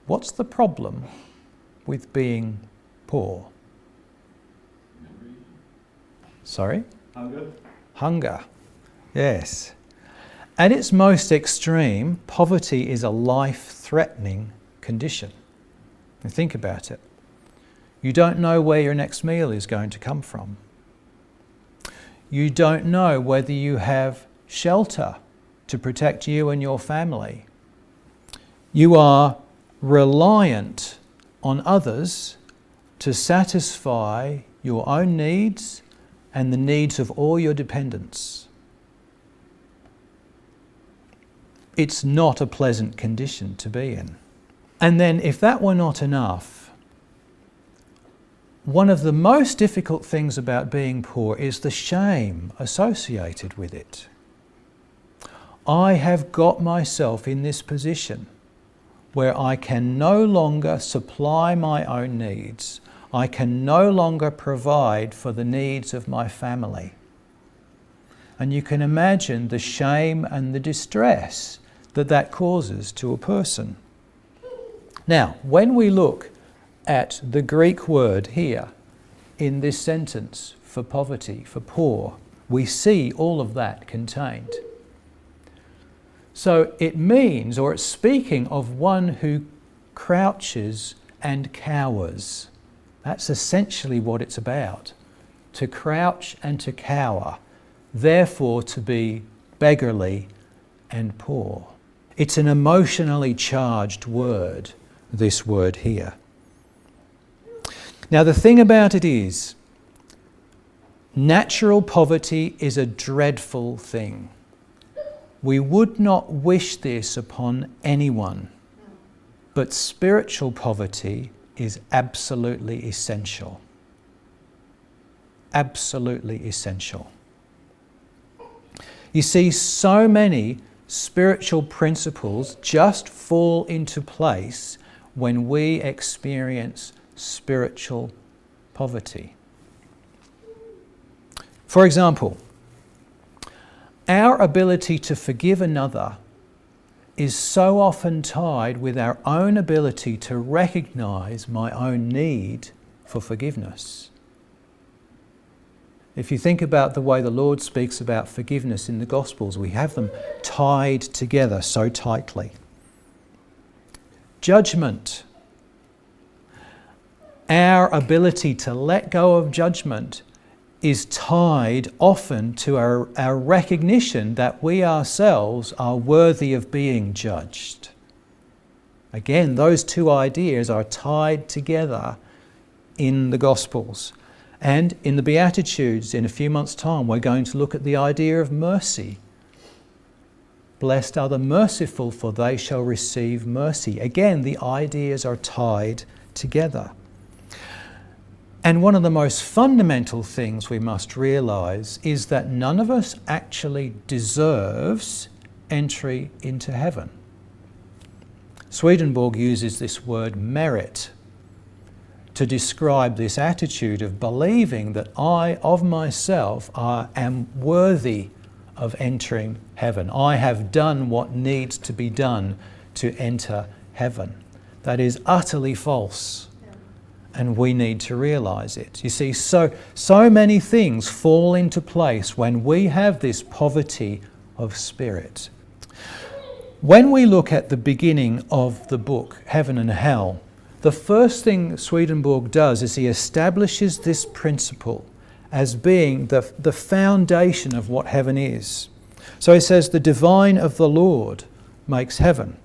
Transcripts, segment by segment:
What's the problem with being poor? Sorry? Hunger. Hunger. Yes. At its most extreme, poverty is a life-threatening condition. And think about it. You don't know where your next meal is going to come from. You don't know whether you have shelter to protect you and your family. You are reliant on others to satisfy your own needs and the needs of all your dependents. It's not a pleasant condition to be in. And then, if that were not enough, one of the most difficult things about being poor is the shame associated with it. I have got myself in this position where I can no longer supply my own needs. I can no longer provide for the needs of my family. And you can imagine the shame and the distress that that causes to a person. Now, when we look at the Greek word here in this sentence for poverty, for poor, we see all of that contained. So it means, or it's speaking of one who crouches and cowers. That's essentially what it's about. To crouch and to cower, therefore to be beggarly and poor. It's an emotionally charged word, this word here. Now the thing about it is, natural poverty is a dreadful thing. We would not wish this upon anyone, but spiritual poverty is absolutely essential. Absolutely essential. You see, so many spiritual principles just fall into place when we experience spiritual poverty. For example, our ability to forgive another is so often tied with our own ability to recognize my own need for forgiveness. If you think about the way the Lord speaks about forgiveness in the Gospels, we have them tied together so tightly. Judgment. Our ability to let go of judgment is tied often to our recognition that we ourselves are worthy of being judged. Again, those two ideas are tied together in the Gospels. And in the Beatitudes, in a few months' time, we're going to look at the idea of mercy. Blessed are the merciful, for they shall receive mercy. Again, the ideas are tied together. And one of the most fundamental things we must realise is that none of us actually deserves entry into heaven. Swedenborg uses this word merit to describe this attitude of believing that I, of myself, am worthy of entering heaven. I have done what needs to be done to enter heaven. That is utterly false. And we need to realise it. You see, so many things fall into place when we have this poverty of spirit. When we look at the beginning of the book, Heaven and Hell, the first thing Swedenborg does is he establishes this principle as being the foundation of what heaven is. So he says, the divine of the Lord makes heaven.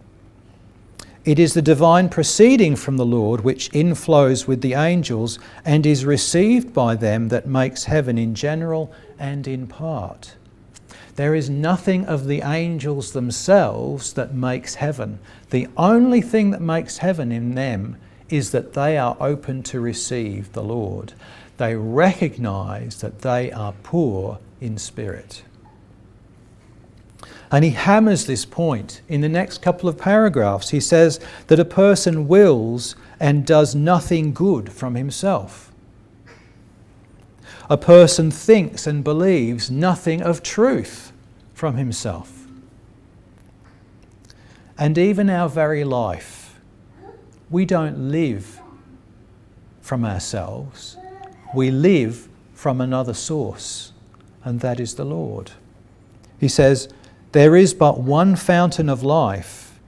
It is the divine proceeding from the Lord which inflows with the angels and is received by them that makes heaven in general and in part. There is nothing of the angels themselves that makes heaven. The only thing that makes heaven in them is that they are open to receive the Lord. They recognize that they are poor in spirit. And he hammers this point in the next couple of paragraphs. He says that a person wills and does nothing good from himself. A person thinks and believes nothing of truth from himself. And even our very life, we don't live from ourselves. We live from another source, and that is the Lord. He says, there is but one fountain of life,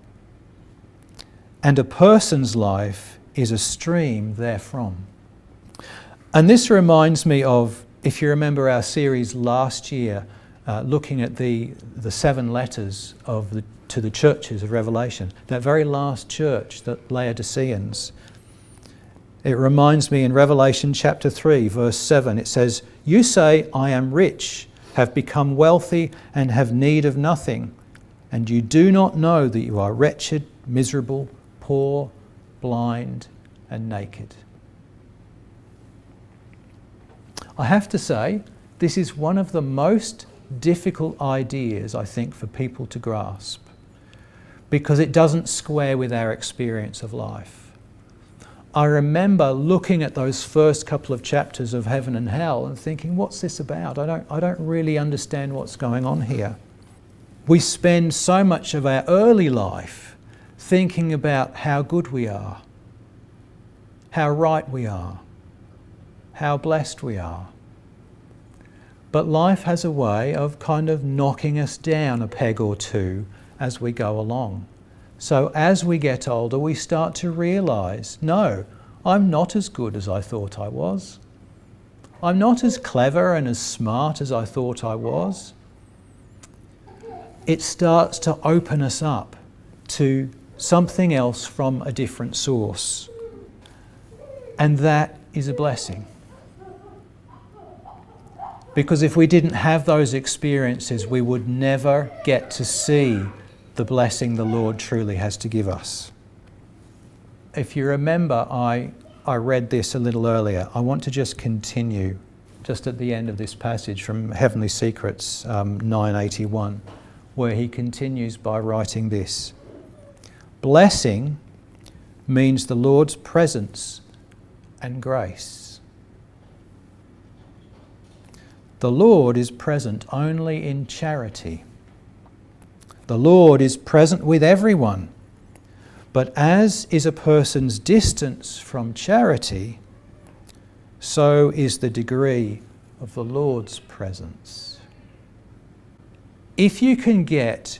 and a person's life is a stream therefrom. And this reminds me of, if you remember our series last year, looking at the 7 letters to the churches of Revelation, that very last church, the Laodiceans. It reminds me in Revelation chapter 3, verse 7, it says, "You say, I am rich, have become wealthy, and have need of nothing, and you do not know that you are wretched, miserable, poor, blind, and naked." I have to say, this is one of the most difficult ideas, I think, for people to grasp, because it doesn't square with our experience of life. I remember looking at those first couple of chapters of Heaven and Hell and thinking, what's this about? I don't really understand what's going on here. We spend so much of our early life thinking about how good we are, how right we are, how blessed we are. But life has a way of kind of knocking us down a peg or two as we go along. So as we get older, we start to realise, no, I'm not as good as I thought I was. I'm not as clever and as smart as I thought I was. It starts to open us up to something else from a different source. And that is a blessing. Because if we didn't have those experiences, we would never get to see the blessing the Lord truly has to give us. If you remember, I read this a little earlier. I want to just continue just at the end of this passage from Heavenly Secrets 981, where he continues by writing this. Blessing means the Lord's presence and grace. The Lord is present only in charity. The Lord is present with everyone. But as is a person's distance from charity, so is the degree of the Lord's presence. If you can get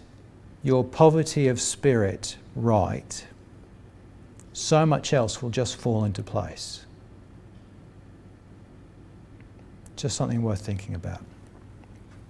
your poverty of spirit right, so much else will just fall into place. Just something worth thinking about.